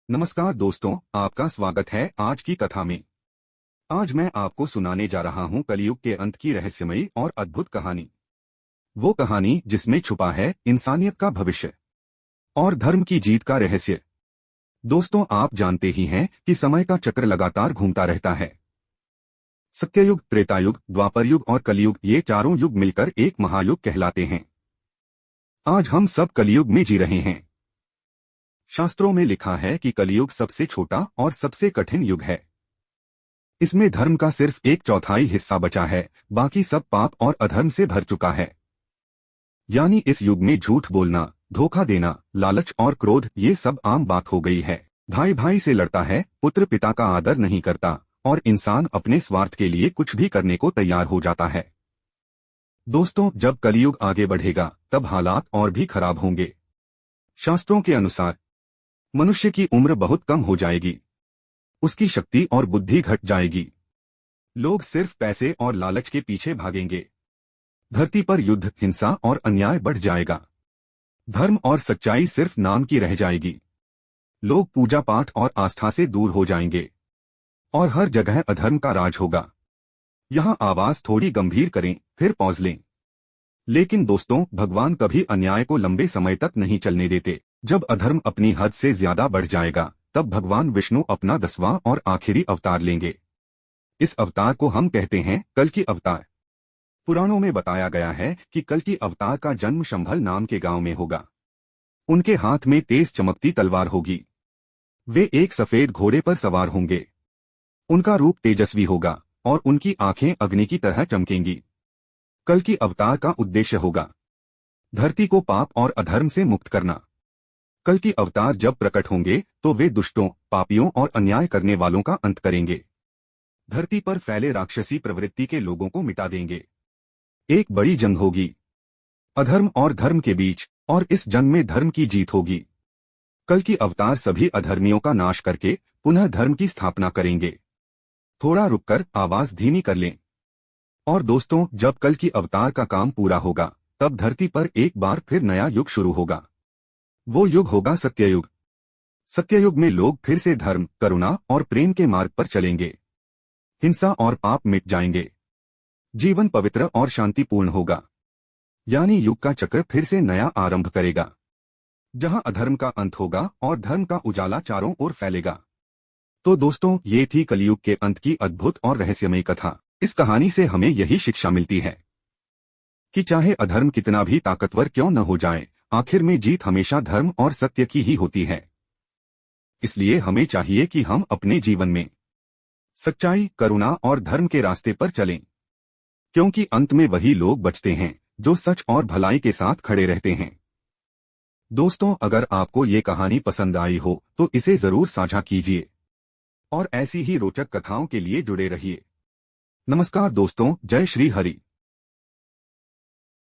नमस्कार दोस्तों, आपका स्वागत है आज की कथा में। आज मैं आपको सुनाने जा रहा हूं कलयुग के अंत की रहस्यमयी और अद्भुत कहानी। वो कहानी जिसमें छुपा है इंसानियत का भविष्य और धर्म की जीत का रहस्य। दोस्तों, आप जानते ही हैं कि समय का चक्र लगातार घूमता रहता है। सत्ययुग, त्रेतायुग, द्वापर युग और कलयुग, ये चारों युग मिलकर एक महायुग कहलाते हैं। आज हम सब कलयुग में जी रहे हैं। शास्त्रों में लिखा है कि कलयुग सबसे छोटा और सबसे कठिन युग है। इसमें धर्म का सिर्फ 1/4 हिस्सा बचा है, बाकी सब पाप और अधर्म से भर चुका है। यानी इस युग में झूठ बोलना, धोखा देना, लालच और क्रोध, ये सब आम बात हो गई है। भाई भाई से लड़ता है, पुत्र पिता का आदर नहीं करता और इंसान अपने स्वार्थ के लिए कुछ भी करने को तैयार हो जाता है। दोस्तों, जब कलयुग आगे बढ़ेगा तब हालात और भी खराब होंगे। शास्त्रों के अनुसार मनुष्य की उम्र बहुत कम हो जाएगी, उसकी शक्ति और बुद्धि घट जाएगी। लोग सिर्फ पैसे और लालच के पीछे भागेंगे। धरती पर युद्ध, हिंसा और अन्याय बढ़ जाएगा। धर्म और सच्चाई सिर्फ नाम की रह जाएगी। लोग पूजा पाठ और आस्था से दूर हो जाएंगे और हर जगह अधर्म का राज होगा। यहाँ आवाज थोड़ी गंभीर करें, फिर पॉज लें। लेकिन दोस्तों, भगवान कभी अन्याय को लंबे समय तक नहीं चलने देते। जब अधर्म अपनी हद से ज्यादा बढ़ जाएगा तब भगवान विष्णु अपना 10वां और आखिरी अवतार लेंगे। इस अवतार को हम कहते हैं कल्कि अवतार। पुराणों में बताया गया है कि कल्कि अवतार का जन्म शंभल नाम के गांव में होगा। उनके हाथ में तेज चमकती तलवार होगी। वे एक सफेद घोड़े पर सवार होंगे। उनका रूप तेजस्वी होगा और उनकी आंखें अग्नि की तरह चमकेंगी। कल्कि अवतार का उद्देश्य होगा धरती को पाप और अधर्म से मुक्त करना। कल्कि अवतार जब प्रकट होंगे तो वे दुष्टों, पापियों और अन्याय करने वालों का अंत करेंगे। धरती पर फैले राक्षसी प्रवृत्ति के लोगों को मिटा देंगे। एक बड़ी जंग होगी अधर्म और धर्म के बीच, और इस जंग में धर्म की जीत होगी। कल्कि अवतार सभी अधर्मियों का नाश करके पुनः धर्म की स्थापना करेंगे। थोड़ा रुककर आवाज धीमी कर लें। और दोस्तों, जब कल्कि अवतार का काम पूरा होगा तब धरती पर एक बार फिर नया युग शुरू होगा। वो युग होगा सत्ययुग। सत्ययुग में लोग फिर से धर्म, करुणा और प्रेम के मार्ग पर चलेंगे। हिंसा और पाप मिट जाएंगे। जीवन पवित्र और शांतिपूर्ण होगा। यानी युग का चक्र फिर से नया आरंभ करेगा, जहां अधर्म का अंत होगा और धर्म का उजाला चारों ओर फैलेगा। तो दोस्तों, ये थी कलयुग के अंत की अद्भुत और रहस्यमयी कथा। इस कहानी से हमें यही शिक्षा मिलती है कि चाहे अधर्म कितना भी ताकतवर क्यों न हो जाए, आखिर में जीत हमेशा धर्म और सत्य की ही होती है। इसलिए हमें चाहिए कि हम अपने जीवन में सच्चाई, करुणा और धर्म के रास्ते पर चलें, क्योंकि अंत में वही लोग बचते हैं जो सच और भलाई के साथ खड़े रहते हैं। दोस्तों, अगर आपको ये कहानी पसंद आई हो तो इसे जरूर साझा कीजिए और ऐसी ही रोचक कथाओं के लिए जुड़े रहिए। नमस्कार दोस्तों, जय श्री हरि।